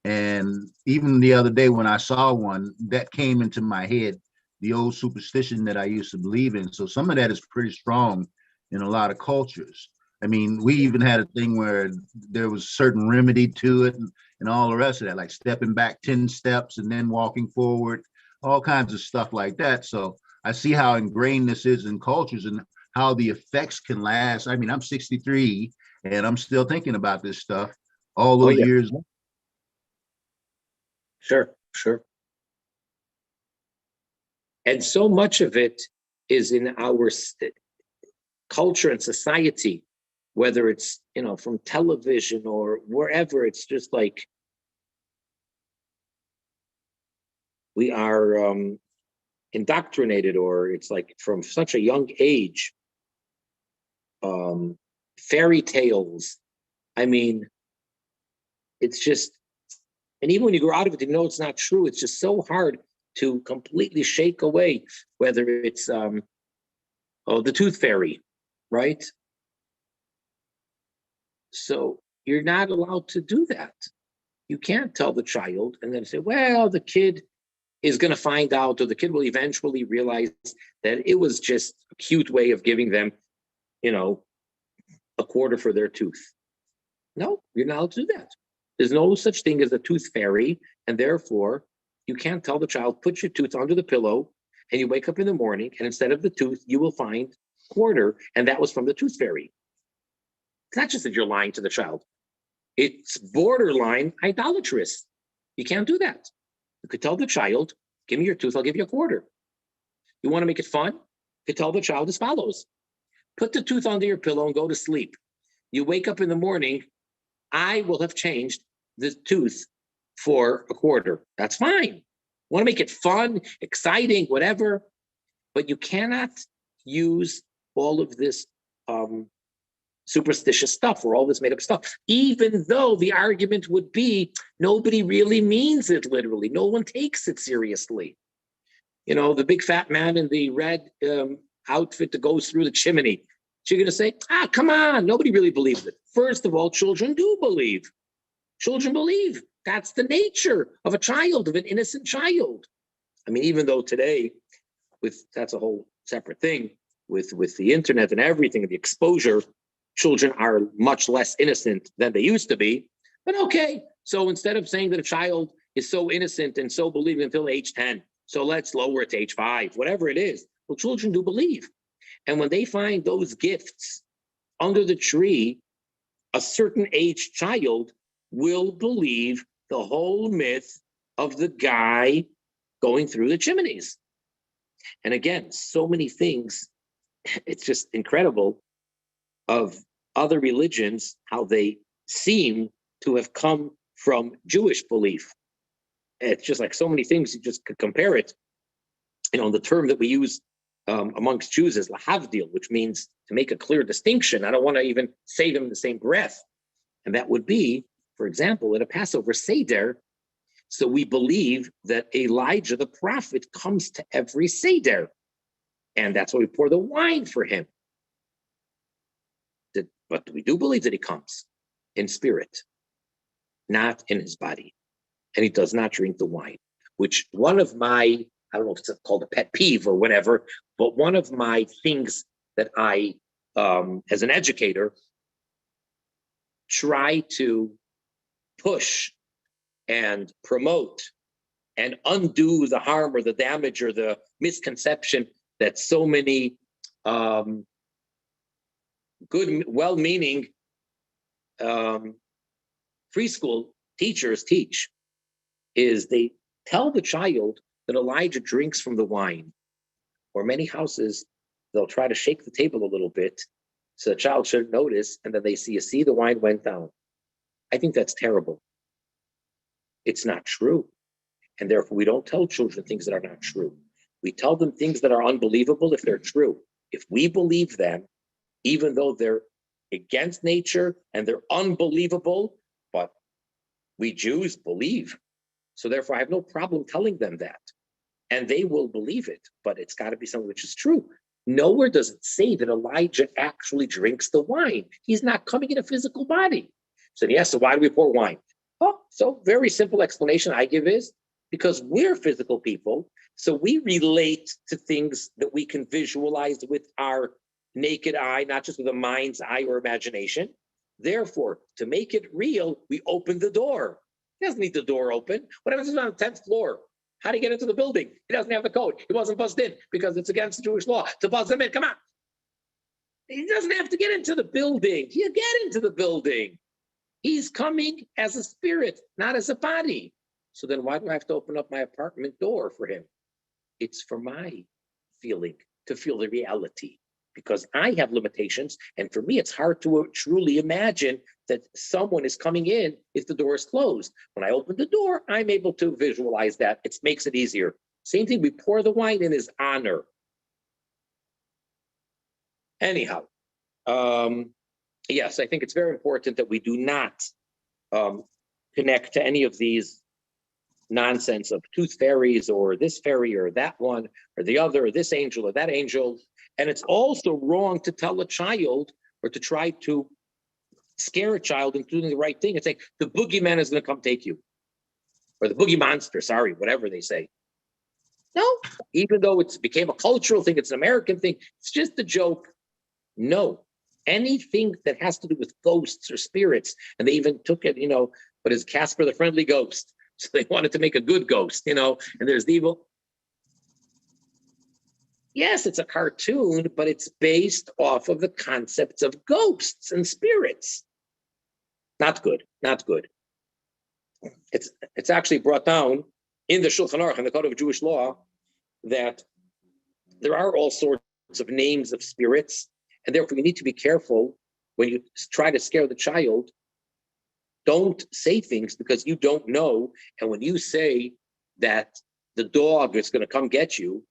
And even the other day when I saw one, that came into my head, the old superstition that I used to believe in. So some of that is pretty strong in a lot of cultures. I mean, we even had a thing where there was certain remedy to it and all the rest of that, like stepping back 10 steps and then walking forward, all kinds of stuff like that. So I see how ingrained this is in cultures and how the effects can last. I mean, I'm 63 and I'm still thinking about this stuff all those years. Sure. And so much of it is in our culture and society, whether it's, from television or wherever. It's just like we are indoctrinated, or it's like from such a young age fairy tales. I mean, it's just, and even when you grow out of it, you know it's not true. It's just so hard to completely shake away, whether it's the tooth fairy, right? So you're not allowed to do that. You can't tell the child and then say, well, the kid is going to find out, or the kid will eventually realize that it was just a cute way of giving them, you know, a quarter for their tooth. No, you're not allowed to do that. There's no such thing as a tooth fairy, and therefore you can't tell the child, put your tooth under the pillow, and you wake up in the morning, and instead of the tooth, you will find a quarter, and that was from the tooth fairy. It's not just that you're lying to the child. It's borderline idolatrous. You can't do that. You could tell the child, give me your tooth, I'll give you a quarter. You want to make it fun? You could tell the child as follows. Put the tooth under your pillow and go to sleep. You wake up in the morning, I will have changed the tooth for a quarter. That's fine. Want to make it fun, exciting, whatever, but you cannot use all of this superstitious stuff or all this made up stuff, even though the argument would be nobody really means it literally. No one takes it seriously. You know, the big fat man in the red outfit that goes through the chimney. So you're going to say, come on, nobody really believes it. First of all, children do believe. Children believe. That's the nature of a child, of an innocent child. I mean, even though today, that's a whole separate thing, with the internet and everything, and the exposure, children are much less innocent than they used to be. But okay, so instead of saying that a child is so innocent and so believing until age 10, so let's lower it to age 5, whatever it is. Well, children do believe. And when they find those gifts under the tree, a certain age child will believe the whole myth of the guy going through the chimneys. And again, so many things, it's just incredible of other religions, how they seem to have come from Jewish belief. It's just like so many things, you just could compare it. You know, the term that we use amongst Jews is lahavdil, which means to make a clear distinction. I don't want to even say them in the same breath. And that would be, for example, at a Passover Seder, so we believe that Elijah the prophet comes to every Seder. And that's why we pour the wine for him. But we do believe that he comes in spirit, not in his body. And he does not drink the wine, which one of my, I don't know if it's called a pet peeve or whatever, but one of my things that I, as an educator, try to push and promote and undo the harm or the damage or the misconception that so many good, well-meaning preschool teachers teach, is they tell the child that Elijah drinks from the wine. Or many houses, they'll try to shake the table a little bit so the child shouldn't notice, and then they see, the wine went down. I think that's terrible. It's not true. And therefore, we don't tell children things that are not true. We tell them things that are unbelievable if they're true. If we believe them, even though they're against nature and they're unbelievable, but we Jews believe. So therefore, I have no problem telling them that. And they will believe it, but it's got to be something which is true. Nowhere does it say that Elijah actually drinks the wine. He's not coming in a physical body. So yes, so why do we pour wine? Oh, so very simple explanation I give is because we're physical people, so we relate to things that we can visualize with our naked eye, not just with a mind's eye or imagination. Therefore, to make it real, we open the door. He doesn't need the door open. What happens if he's on the 10th floor? How do you get into the building? He doesn't have the code. He wasn't buzzed in because it's against the Jewish law to buzz him in. Come on. He doesn't have to get into the building. You get into the building. He's coming as a spirit, not as a body. So then why do I have to open up my apartment door for him? It's for my feeling, to feel the reality, because I have limitations. And for me, it's hard to truly imagine that someone is coming in if the door is closed. When I open the door, I'm able to visualize that. It makes it easier. Same thing, we pour the wine in his honor. Anyhow, Yes, I think it's very important that we do not connect to any of these nonsense of tooth fairies or this fairy or that one or the other, or this angel or that angel. And it's also wrong to tell a child or to try to scare a child into doing the right thing and say, the boogeyman is going to come take you. Or the boogie monster, sorry, whatever they say. No, even though it's became a cultural thing, it's an American thing, it's just a joke. No, anything that has to do with ghosts or spirits, and they even took it, but is Casper the Friendly Ghost? So they wanted to make a good ghost, and there's the evil. Yes, it's a cartoon, but it's based off of the concepts of ghosts and spirits. Not good, not good. It's actually brought down in the Shulchan Aruch, in the Code of Jewish Law, that there are all sorts of names of spirits, and therefore you need to be careful when you try to scare the child. Don't say things because you don't know, and when you say that the dog is going to come get you,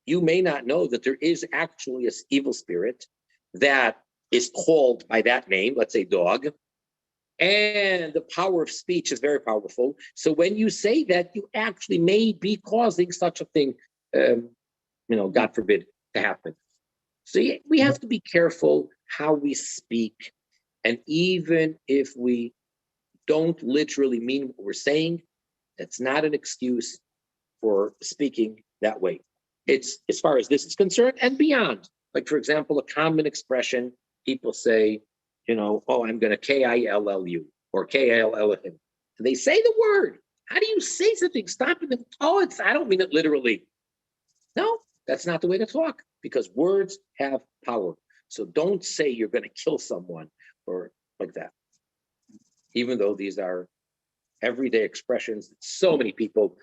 you may not know that there is actually an evil spirit that is called by that name, let's say dog, and the power of speech is very powerful. So when you say that, you actually may be causing such a thing, God forbid, to happen. So we have to be careful how we speak. And even if we don't literally mean what we're saying, that's not an excuse for speaking that way. It's as far as this is concerned and beyond. Like, for example, a common expression, people say, oh, I'm going to K-I-L-L-U or K-I-L-L-him. And they say the word. How do you say something? Stop it. Oh, I don't mean it literally. No, that's not the way to talk, because words have power. So don't say you're going to kill someone or like that. Even though these are everyday expressions that so many people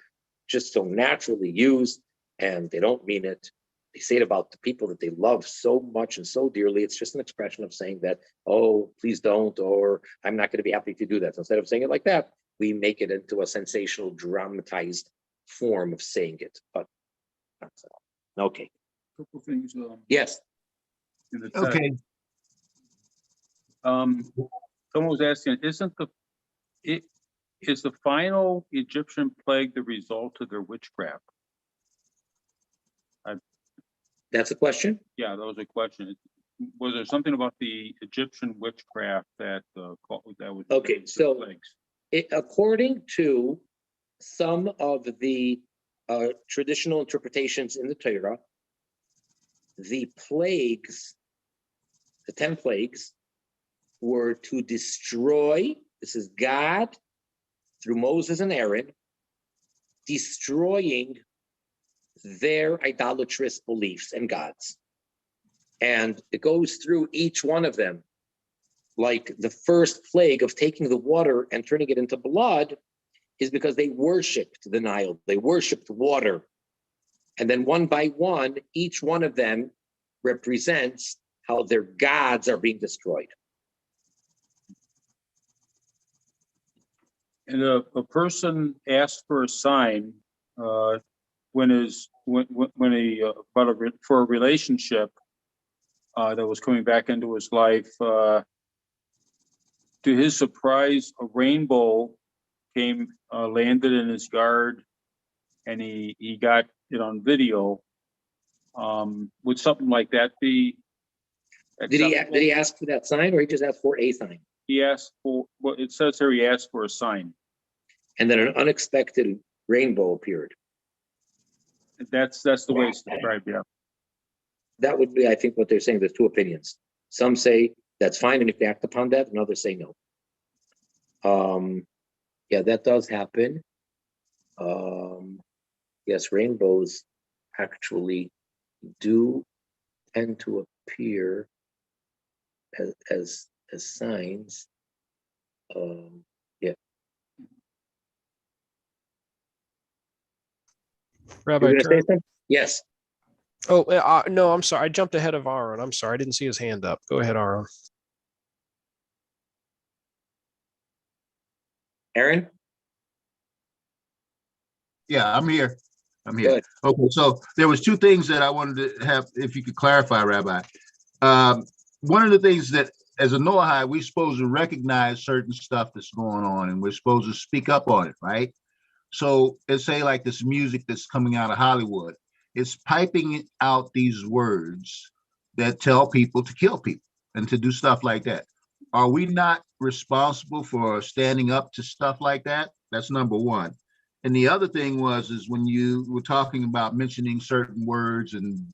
just so naturally use, and they don't mean it. They say it about the people that they love so much and so dearly. It's just an expression of saying that, oh, please don't, or I'm not going to be happy if you do that. So instead of saying it like that, we make it into a sensational, dramatized form of saying it. But that's okay. Couple things. Yes. In the text. Okay. Someone was asking, is the final Egyptian plague the result of their witchcraft? That's a question? Yeah, that was a question. Was there something about the Egyptian witchcraft that was okay? So, according to some of the traditional interpretations in the Torah, the plagues, the 10 plagues, were to destroy. This is God through Moses and Aaron, destroying their idolatrous beliefs and gods. And it goes through each one of them. Like the first plague of taking the water and turning it into blood is because they worshipped the Nile. They worshipped water. And then one by one, each one of them represents how their gods are being destroyed. And a person asks for a sign for a relationship that was coming back into his life. To his surprise, a rainbow landed in his yard, and he got it on video. Would something like that be acceptable? Did he ask for that sign, or he just asked for a sign? He asked for, well, it says here he asked for a sign. And then an unexpected rainbow appeared. That's the way it's described, yeah. That would be, I think, what they're saying. There's two opinions. Some say that's fine, and if they act upon that, and others say no. Yeah, that does happen. Yes, rainbows actually do tend to appear as signs. Yeah. Rabbi Kern? Yes. Oh, no, I'm sorry. I jumped ahead of Aaron. I'm sorry. I didn't see his hand up. Go ahead, Aaron. Aaron? Yeah, I'm here. Good. Okay, so there was two things that I wanted to have, if you could clarify, Rabbi. one of the things that as a Noahide, we're supposed to recognize certain stuff that's going on, and we're supposed to speak up on it, right? So let's say like this music that's coming out of Hollywood, it's piping out these words that tell people to kill people and to do stuff like that. Are we not responsible for standing up to stuff like that? That's number one. And the other thing is when you were talking about mentioning certain words and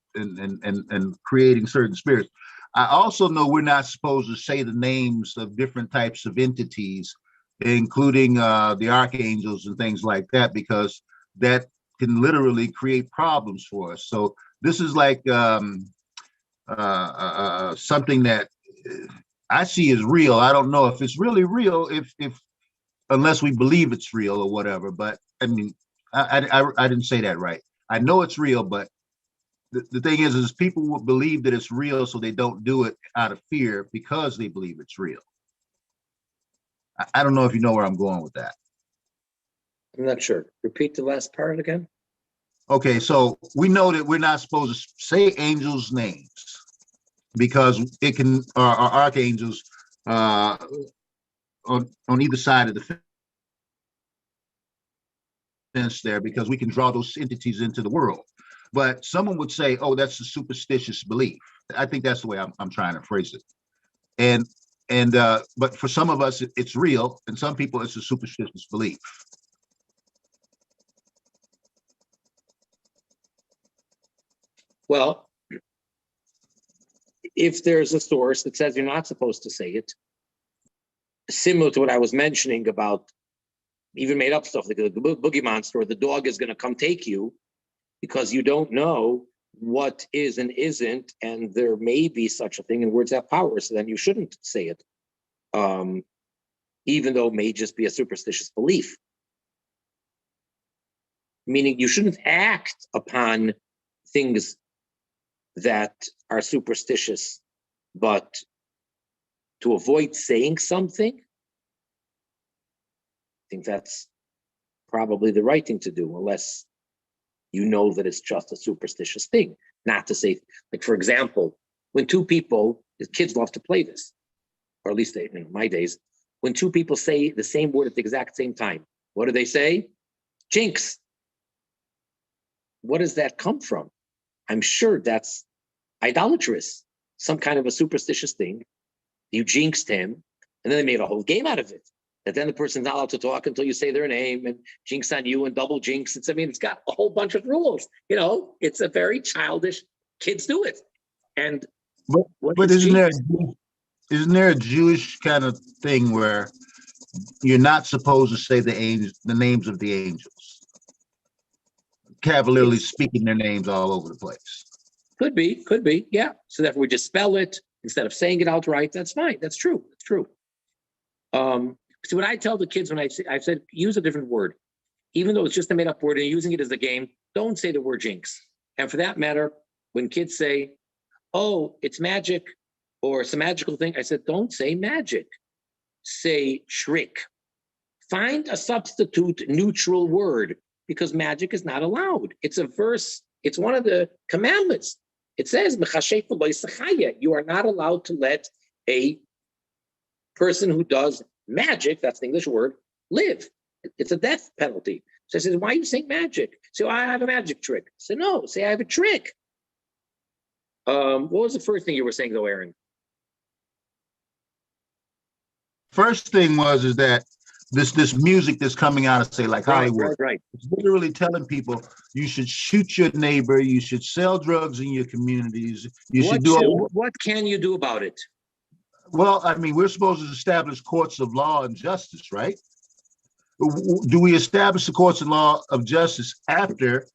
creating certain spirits, I also know we're not supposed to say the names of different types of entities, including the archangels and things like that, because that can literally create problems for us. So this is like something that I see as real. I don't know if it's really real, if unless we believe it's real or whatever. But I mean, I didn't say that right. I know it's real, but the thing is people will believe that it's real, so they don't do it out of fear because they believe it's real. I don't know if you know where I'm going with that. I'm not sure. Repeat the last part again. Okay, so we know that we're not supposed to say angels' names because it can, or archangels on either side of the fence there, because we can draw those entities into the world. But someone would say, oh, that's a superstitious belief. I think that's the way I'm trying to phrase it. But for some of us, it's real, and some people, it's a superstitious belief. Well, if there's a source that says you're not supposed to say it, similar to what I was mentioning about even made up stuff like the boogie monster or the dog is going to come take you because you don't know what is and isn't, and there may be such a thing, and words have power, so then you shouldn't say it, even though it may just be a superstitious belief. Meaning you shouldn't act upon things that are superstitious, but to avoid saying something, I think that's probably the right thing to do, unless you know that it's just a superstitious thing. Not to say, like, for example, when two people, kids love to play this, or at least they, in my days, when two people say the same word at the exact same time, what do they say? Jinx. What does that come from? I'm sure that's idolatrous, some kind of a superstitious thing. You jinxed him, and then they made a whole game out of it. That then the person's not allowed to talk until you say their name, and jinx on you and double jinx. It's got a whole bunch of rules. It's a very childish. Kids do it, and but isn't there a Jewish kind of thing where you're not supposed to say the names of the angels, cavalierly speaking their names all over the place? Could be, yeah. So therefore we just spell it instead of saying it outright. That's fine. That's true. It's true. So what I tell the kids when I've said use a different word, even though it's just a made up word and using it as a game, don't say the word jinx. And for that matter, when kids say, oh, it's magic or it's a magical thing, I said, don't say magic. Say trick. Find a substitute neutral word, because magic is not allowed. It's a verse. It's one of the commandments. It says, you are not allowed to let a person who does magic, that's the English word, live. It's a death penalty. So I said, why are you saying magic? So I have a magic trick. I said, no, say I have a trick. What was the first thing you were saying though, Aaron? First thing is that this music that's coming out of, say, like Hollywood, right. It's literally telling people you should shoot your neighbor, you should sell drugs in your communities, what can you do about it? Well, we're supposed to establish courts of law and justice, right? Do we establish the courts of law of justice after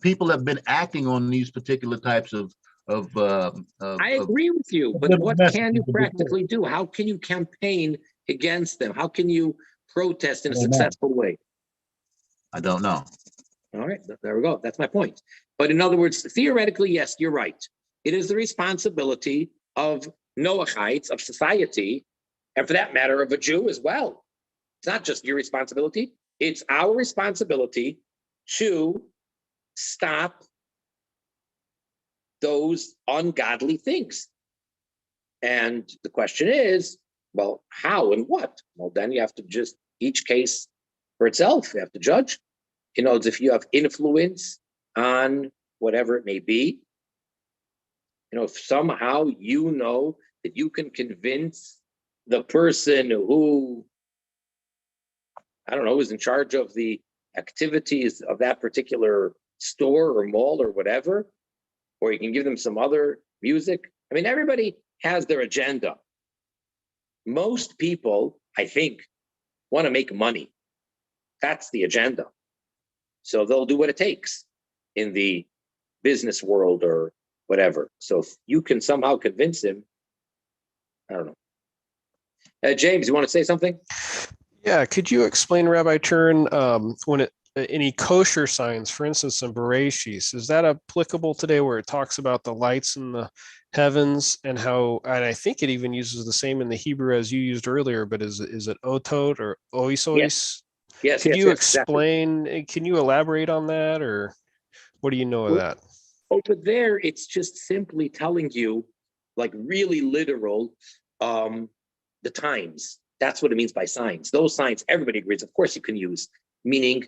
people have been acting on these particular types of I agree with you, but what can you practically do? How can you campaign against them? How can you protest in a successful way? I don't know. All right, there we go. That's my point. But in other words, theoretically, yes, you're right. It is the responsibility of Noahites, of society, and for that matter, of a Jew as well. It's not just your responsibility. It's our responsibility to stop those ungodly things. And the question is, well, how and what? Well, then you have to just each case for itself. You have to judge. You know, if you have influence on whatever it may be, you know, if somehow you know that you can convince the person who, I don't know, is in charge of the activities of that particular store or mall or whatever, or you can give them some other music. I mean, everybody has their agenda. Most people, I think, want to make money. That's the agenda. So they'll do what it takes in the business world or whatever. So if you can somehow convince him, I don't know. James, you want to say something? Yeah, could you explain, Rabbi Turin, any kosher signs, for instance, in Bereshis, is that applicable today where it talks about the lights in the heavens and how, and I think it even uses the same in the Hebrew as you used earlier, but is it otot or oisois? Yes. Could you Exactly. explain, can you elaborate on that, or what do you know of that? Over there, it's just simply telling you, like really literal, the times. That's what it means by signs. Those signs, everybody agrees, of course you can use, meaning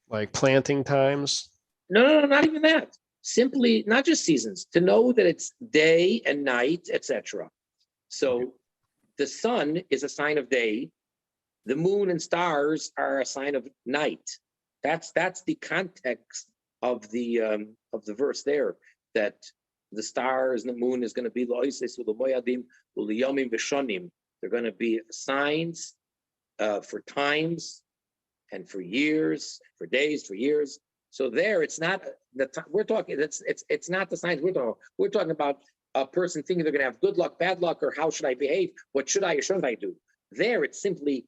Like planting times? no, not even that. Simply, not just seasons, to know that it's day and night, etc. So the sun is a sign of day. The moon and stars are a sign of night. That's the context of the verse there. That the stars and the moon is going to be they're going to be signs for times and for years, for days, for years. So there, it's not we're talking. It's not the signs we're talking about. We're talking about a person thinking they're going to have good luck, bad luck, or how should I behave? What should I or shouldn't I do? There, it's simply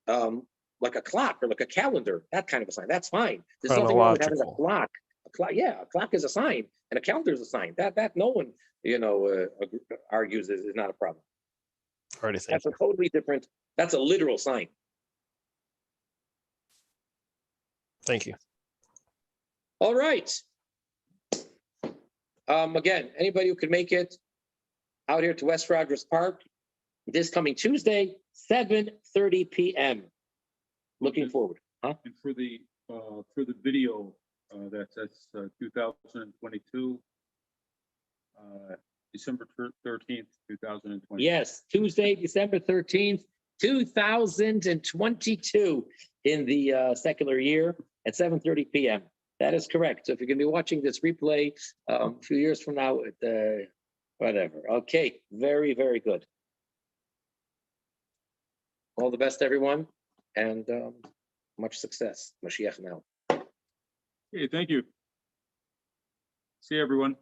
like a clock or like a calendar, that kind of a sign. That's fine. There's nothing wrong with having a clock. A clock is a sign, and a calendar is a sign. That no one, argues is not a problem. Alrighty, thank That's a totally different. That's a literal sign. Thank you. All right. Again, anybody who can make it out here to West Rogers Park this coming Tuesday, 7:30 p.m. Looking forward. And for the video, that's 2022, December 13th, 2020. Yes, Tuesday, December 13th, 2022 in the secular year at 7:30 p.m. That is correct. So if you're going to be watching this replay a few years from now, whatever. Okay, very, very good. All the best, everyone, and much success. Mashiach now. Okay, thank you. See you, everyone.